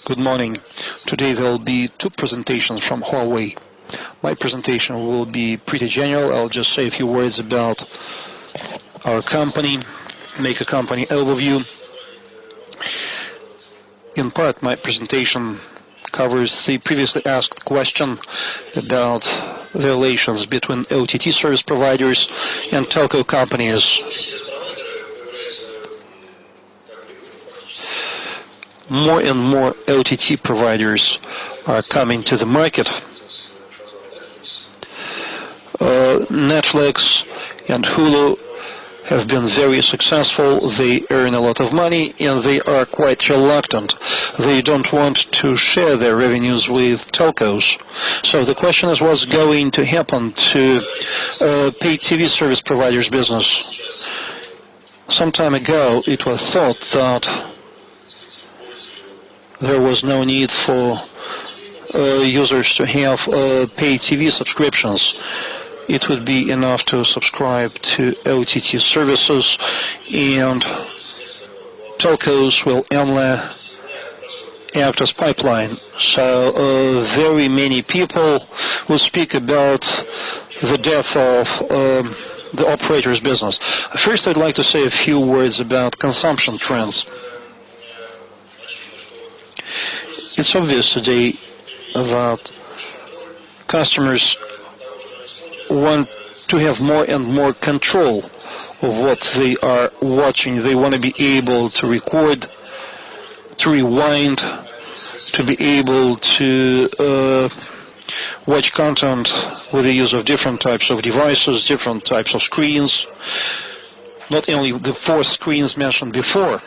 Good morning. Today there will be two presentations from Huawei. My presentation will be pretty general. I'll just say a few words about our company, make a company overview. In part, my presentation covers the previously asked question about the relations between OTT service providers and telco companies. More and more OTT providers are coming to the market. Netflix and Hulu have been very successful. They earn a lot of money and they are quite reluctant. They don't want to share their revenues with telcos. So the question is, what's going to happen to paid TV service providers' business? Some time ago, it was thought that there was no need for users to have paid TV subscriptions. It would be enough to subscribe to OTT services, and telcos will only act as pipeline. So very many people will speak about the death of the operator's business. First, I'd like to say a few words about consumption trends. It's obvious today that customers want to have more and more control of what they are watching. They want to be able to record, to rewind, to be able to watch content with the use of different types of devices, different types of screens, not only the 4 screens mentioned before.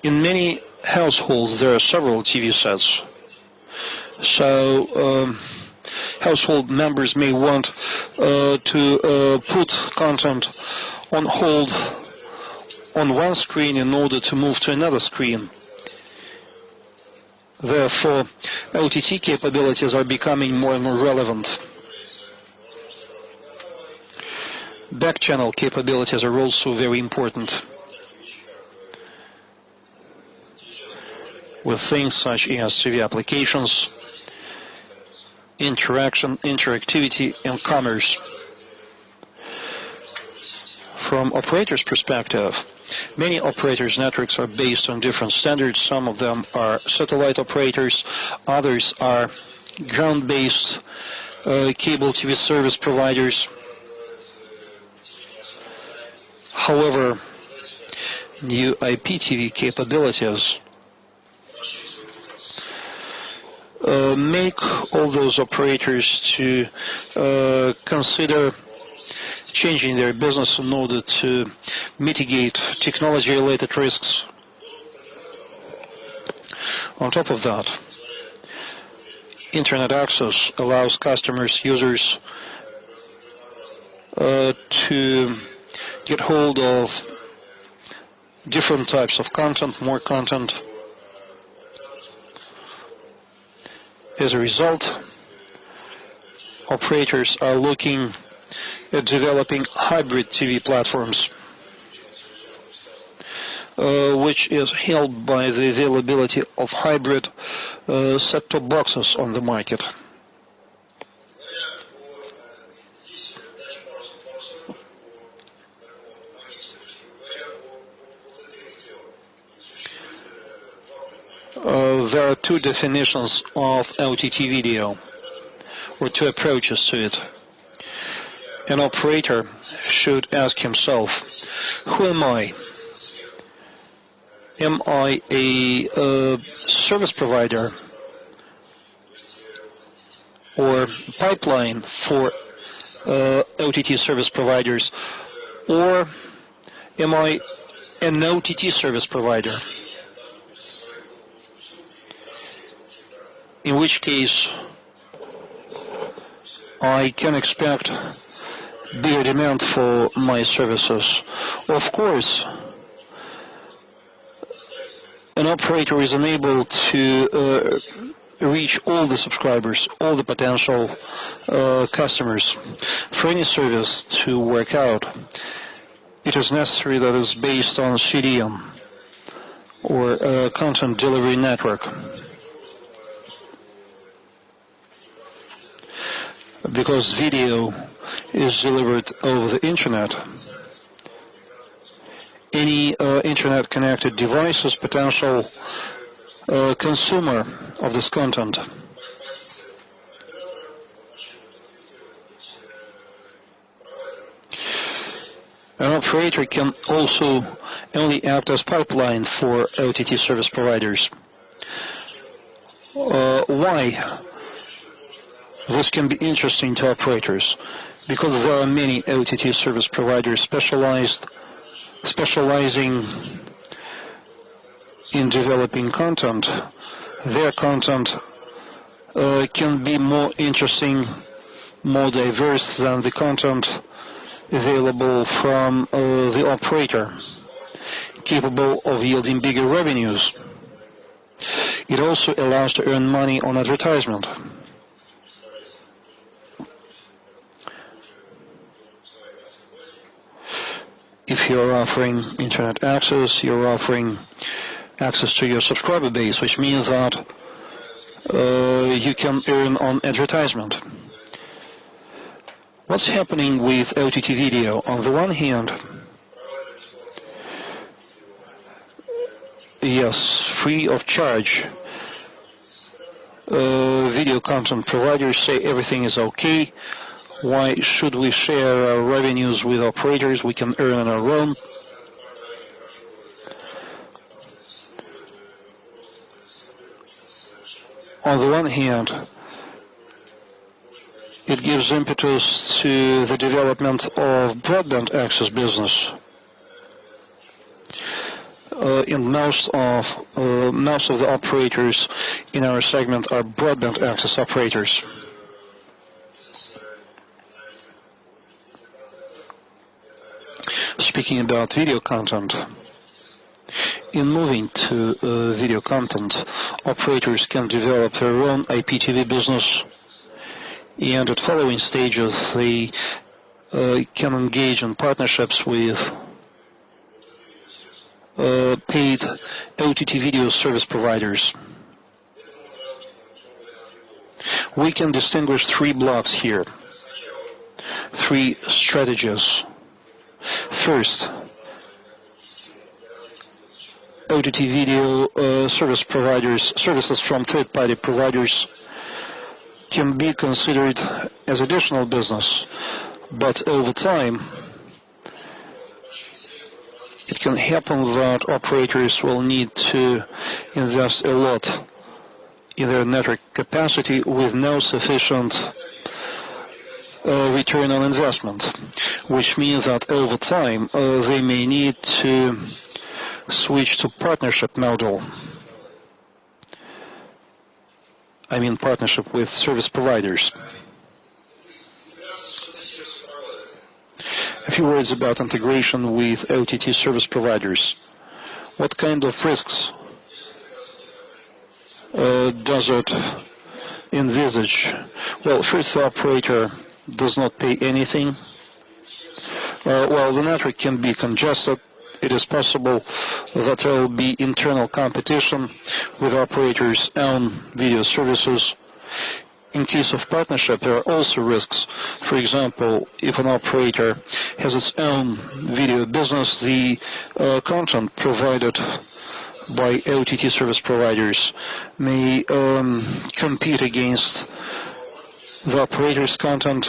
In many households, there are several TV sets. So household members may want to put content on hold on one screen in order to move to another screen. Therefore, OTT capabilities are becoming more and more relevant. Back-channel capabilities are also very important, with things such as TV applications, interaction, interactivity, and commerce. From operators' perspective, many operators' networks are based on different standards. Some of them are satellite operators, others are ground-based cable TV service providers. However, new IPTV capabilities make all those operators to consider changing their business in order to mitigate technology-related risks. On top of that, Internet access allows customers, users, to get hold of different types of content, more content. As a result, operators are looking at developing hybrid TV platforms, which is helped by the availability of hybrid set-top boxes on the market. There are two definitions of OTT video, or two approaches to it. An operator should ask himself, who am I? Am I a service provider or pipeline for OTT service providers, or am I an OTT service provider? In which case, I can expect bigger demand for my services. Of course, an operator is unable to reach all the subscribers, all the potential customers. For any service to work out, it is necessary that it's based on CDN, or content delivery network. Because video is delivered over the internet, any internet-connected device is potential consumer of this content. An operator can also only act as pipeline for OTT service providers. Why? This can be interesting to operators, because there are many OTT service providers specializing in developing content. Their content can be more interesting, more diverse than the content available from the operator, capable of yielding bigger revenues. It also allows to earn money on advertisement. If you're offering internet access, you're offering access to your subscriber base, which means that you can earn on advertisement. What's happening with OTT video? On the one hand, yes, free of charge. Video content providers say everything is okay. Why should we share our revenues with operators? We can earn on our own. On the one hand, it gives impetus to the development of broadband access business. And most of the operators in our segment are broadband access operators. Speaking about video content, in moving to video content, operators can develop their own IPTV business, and at following stages they can engage in partnerships with paid OTT video service providers. We can distinguish three blocks here, three strategies. First, OTT video services from third-party providers can be considered as additional business, but over time it can happen that operators will need to invest a lot in their network capacity with no sufficient return on investment, which means that over time they may need to switch to partnership model. I mean partnership with service providers. A few words about integration with OTT service providers. What kind of risks does it envisage? Well, first, the operator does not pay anything. While the network can be congested, it is possible that there will be internal competition with operators' own video services. In case of partnership, there are also risks. For example, if an operator has its own video business, the content provided by OTT service providers may compete against the operator's content.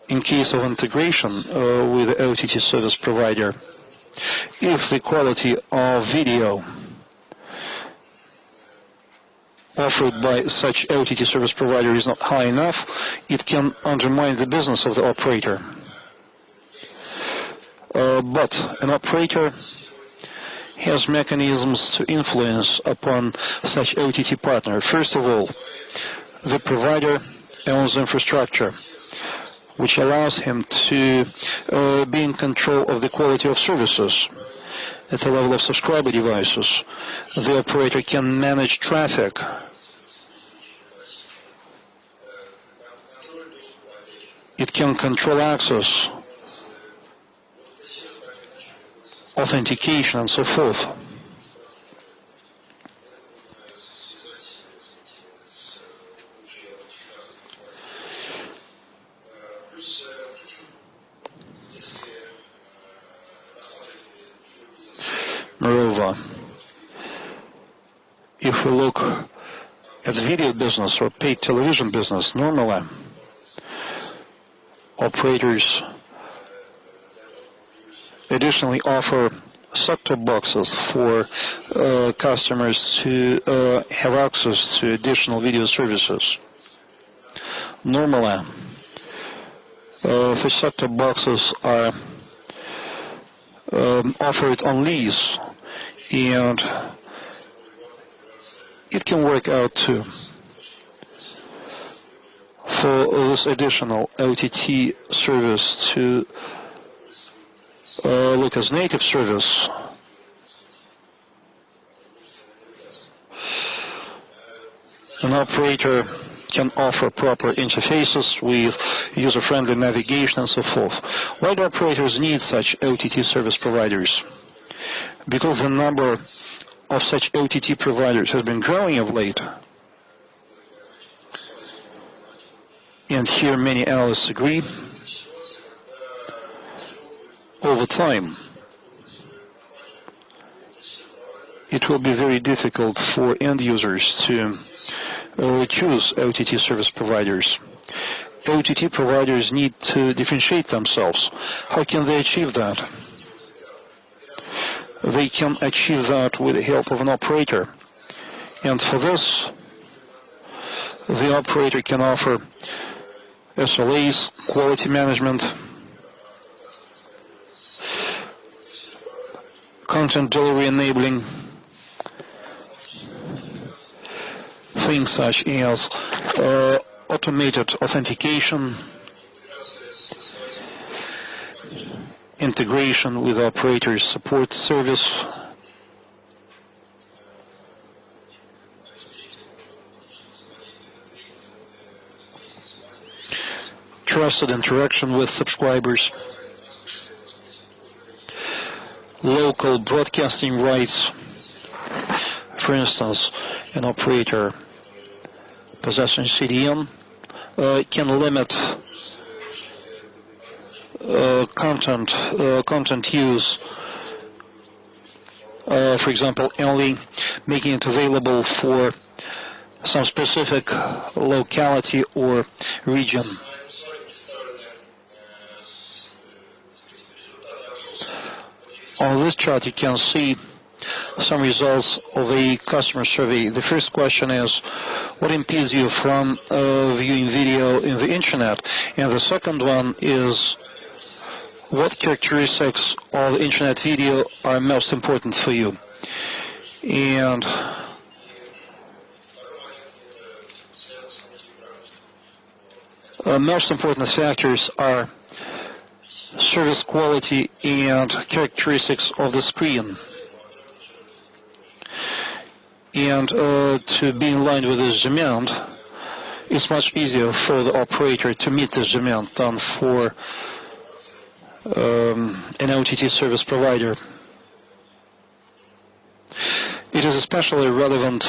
In case of integration with the OTT service provider, if the quality of video offered by such OTT service provider is not high enough, it can undermine the business of the operator. But an operator has mechanisms to influence upon such OTT partner. First of all, the provider owns infrastructure, which allows him to be in control of the quality of services at the level of subscriber devices. The operator can manage traffic. It can control access. authentication and so forth. Moreover, if we look at the video business or paid television business, normally operators additionally offer set-top boxes for customers to have access to additional video services. Normally, the set-top boxes are offered on lease, and it can work out too. For this additional OTT service to look as native service, an operator can offer proper interfaces with user-friendly navigation and so forth. Why do operators need such OTT service providers? Because the number of such OTT providers has been growing of late. And here many analysts agree. Over time, it will be very difficult for end users to choose OTT service providers. OTT providers need to differentiate themselves. How can they achieve that? They can achieve that with the help of an operator. And for this, the operator can offer SLAs, quality management, content delivery enabling, things such as automated authentication, integration with operator support service, trusted interaction with subscribers, local broadcasting rights. For instance, an operator possessing CDN can limit content use, for example, only making it available for some specific locality or region. On this chart you can see some results of a customer survey. The first question is, what impedes you from viewing video in the internet? And the second one is, what characteristics of internet video are most important for you? And most important factors are service quality and characteristics of the screen. And to be in line with this demand, it's much easier for the operator to meet this demand than for an OTT service provider. It is especially relevant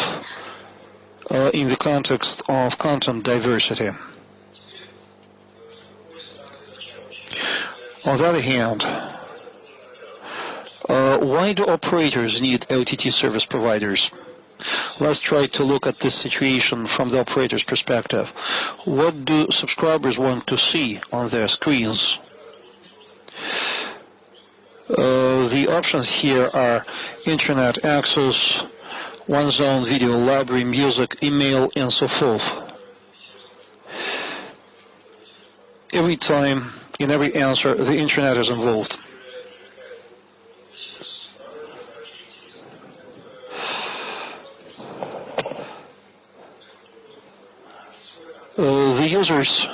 in the context of content diversity. On the other hand, why do operators need OTT service providers? Let's try to look at this situation from the operator's perspective. What do subscribers want to see on their screens? The options here are internet access, one-zone video library, music, email, and so forth. Every time, in every answer, the internet is involved. The users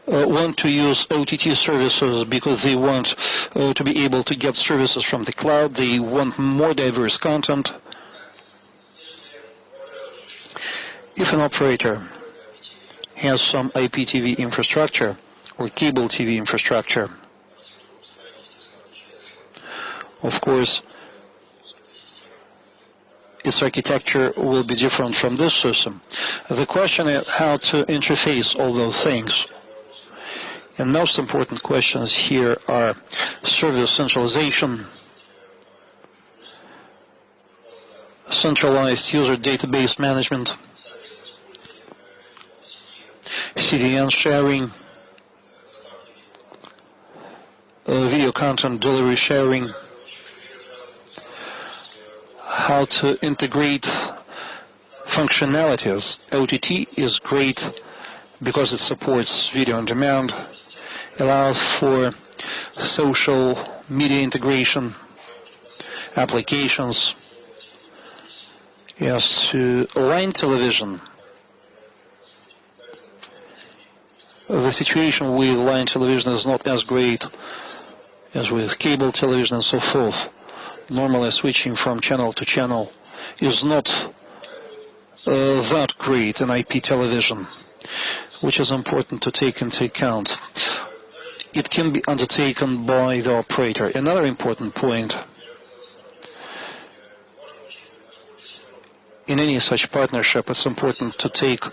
want to use OTT services because they want to be able to get services from the cloud. They want more diverse content. If an operator has some IPTV infrastructure or cable TV infrastructure, Of course, its architecture will be different from this system. The question is how to interface all those things. And most important questions here are service centralization, centralized user database management, CDN sharing, video content delivery sharing, how to integrate functionalities. OTT is great because it supports video on demand, allows for social media integration, applications. As to line television, the situation with line television is not as great as with cable television and so forth. Normally switching from channel to channel is not that great in IP television, which is important to take into account. It can be undertaken by the operator. Another important point, in any such partnership, it's important to take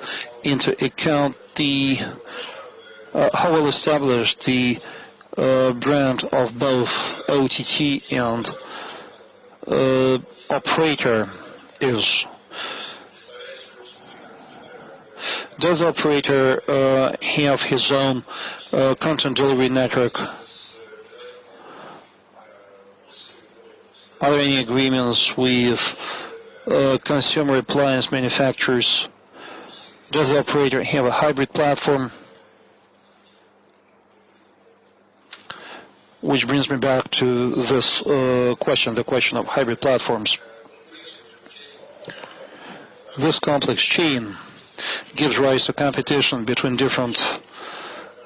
into account the how well established the brand of both OTT and operator is. Does the operator have his own content delivery network? Are there any agreements with consumer appliance manufacturers? Does the operator have a hybrid platform? Which brings me back to this question, the question of hybrid platforms. This complex chain gives rise to competition between different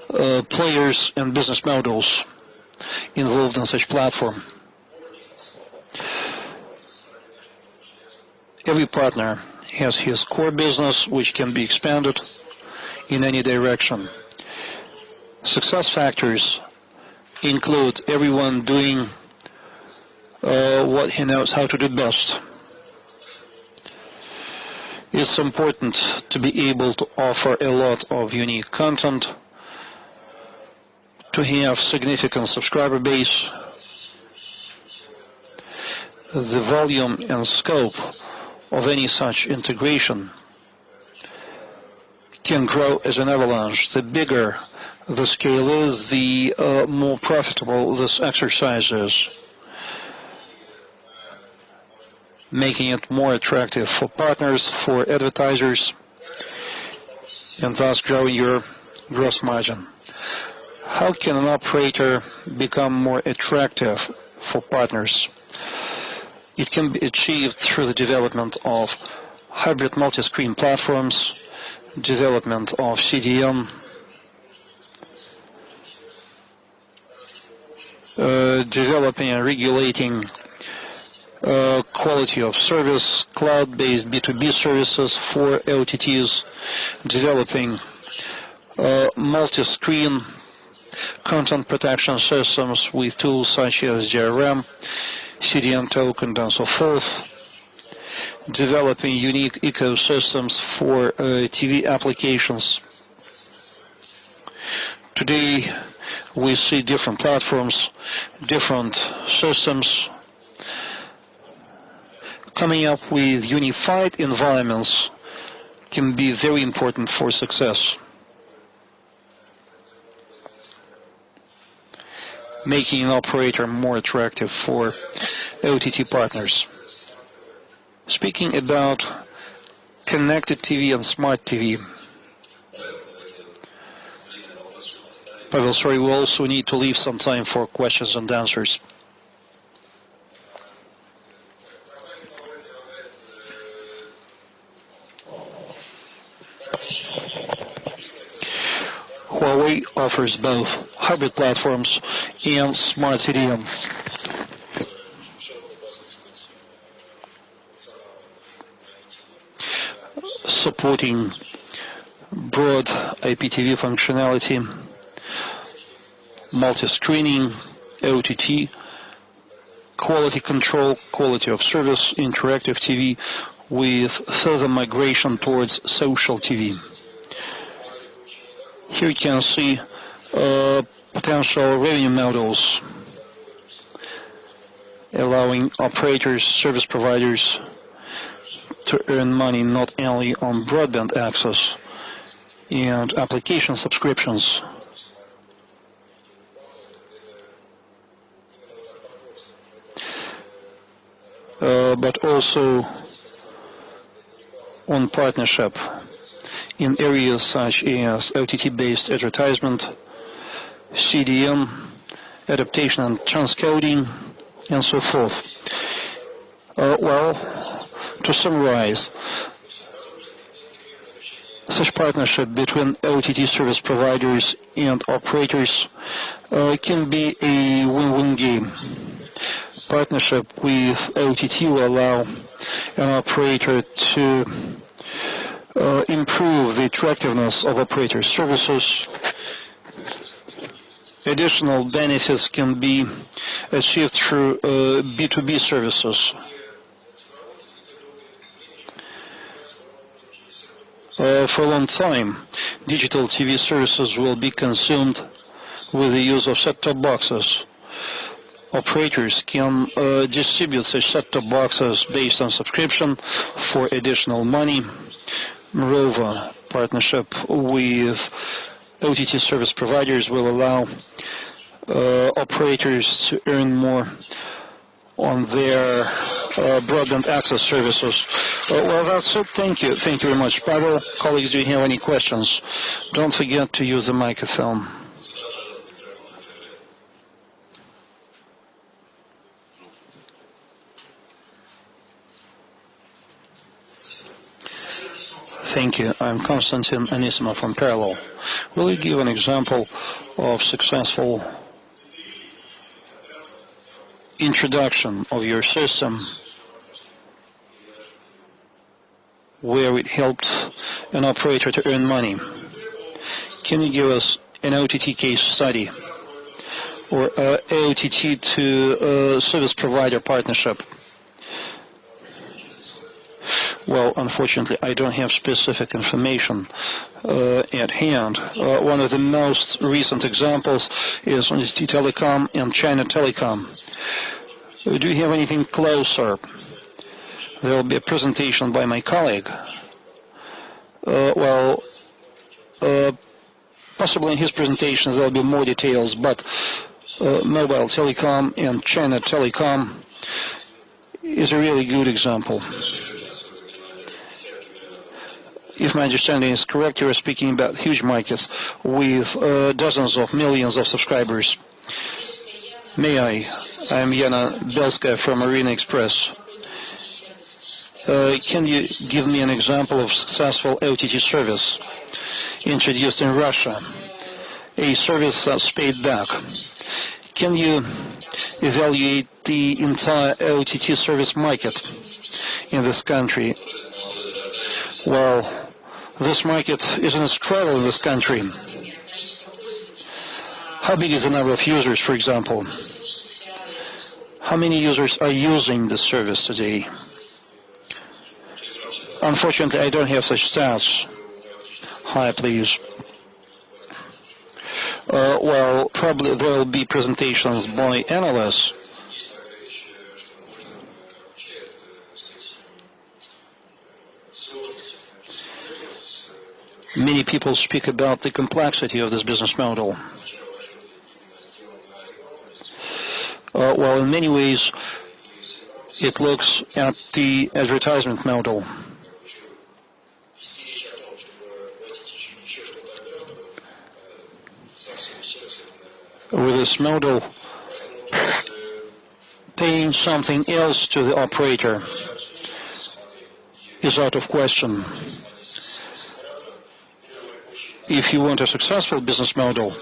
players and business models involved in such platform. Every partner has his core business, which can be expanded in any direction. Success factors include everyone doing what he knows how to do best. It's important to be able to offer a lot of unique content, to have significant subscriber base. The volume and scope of any such integration can grow as an avalanche. The bigger the scale is, the more profitable this exercise is, making it more attractive for partners, for advertisers, and thus growing your gross margin. How can an operator become more attractive for partners? It can be achieved through the development of hybrid multi-screen platforms, development of CDN, developing and regulating quality of service, cloud-based B2B services for OTTs, developing multi-screen content protection systems with tools such as DRM, CDN token, and so forth, developing unique ecosystems for TV applications. Today, we see different platforms, different systems. Coming up with unified environments can be very important for success. Making an operator more attractive for OTT partners. Speaking about connected TV and smart TV, Pavel, sorry, we also need to leave some time for questions and answers. Huawei offers both hybrid platforms and smart CDN. Supporting broad IPTV functionality, multi-screening, OTT, quality control, quality of service, interactive TV, with further migration towards social TV. Here you can see potential revenue models allowing operators, service providers to earn money not only on broadband access and application subscriptions, but also on partnership in areas such as OTT-based advertisement, CDM, adaptation and transcoding, and so forth. Well, to summarize, such partnership between OTT service providers and operators can be a win-win game. Partnership with OTT will allow an operator to improve the attractiveness of operator services. Additional benefits can be achieved through B2B services. For a long time, digital TV services will be consumed with the use of set-top boxes. Operators can distribute such set-top boxes based on subscription for additional money. Moreover, partnership with OTT service providers will allow operators to earn more on their broadband access services. Well, that's it. Thank you. Thank you very much. Pavel, colleagues, do you have any questions? Don't forget to use the microphone. Thank you. I'm Konstantin Anisimov from Parallel. Will you give an example of successful introduction of your system where it helped an operator to earn money? Can you give us an OTT case study or OTT to service provider partnership? Well, unfortunately, I don't have specific information at hand. One of the most recent examples is Honesty Telecom and China Telecom. Do you have anything closer? There will be a presentation by my colleague. Possibly in his presentation there will be more details, but Mobile Telecom and China Telecom is a really good example. If my understanding is correct, you are speaking about huge markets with dozens of millions of subscribers. May I? I'm Yana Belska from Arena Express. Can you give me an example of successful OTT service introduced in Russia, a service that's paid back? Can you evaluate the entire OTT service market in this country? Well, this market is in its struggle in this country. How big is the number of users, for example? How many users are using this service today? Unfortunately, I don't have such stats. Hi, please. Well, probably there will be presentations by analysts. Many people speak about the complexity of this business model. Well, in many ways, it looks at the advertisement model. With this model, paying something else to the operator is out of question. If you want a successful business model,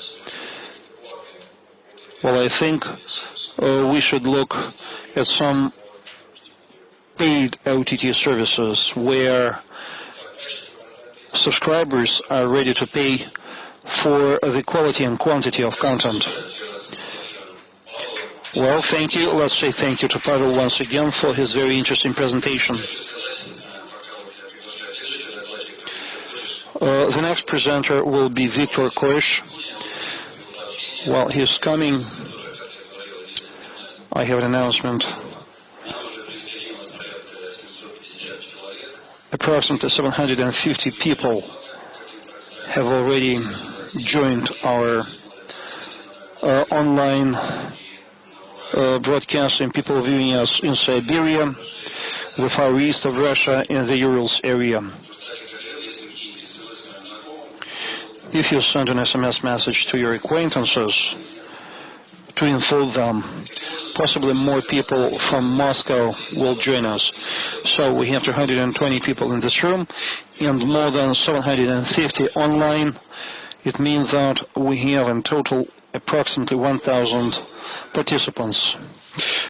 well, I think we should look at some paid OTT services where subscribers are ready to pay for the quality and quantity of content. Well, thank you. Let's say thank you to Pavel once again for his very interesting presentation. The next presenter will be Victor Koish. While he's coming, I have an announcement. Approximately 750 people have already joined our online broadcasting, people viewing us in Siberia, the far east of Russia, and the Urals area. If you send an SMS message to your acquaintances to inform them, possibly more people from Moscow will join us. So we have 220 people in this room and more than 750 online. It means that we have in total approximately 1,000 participants.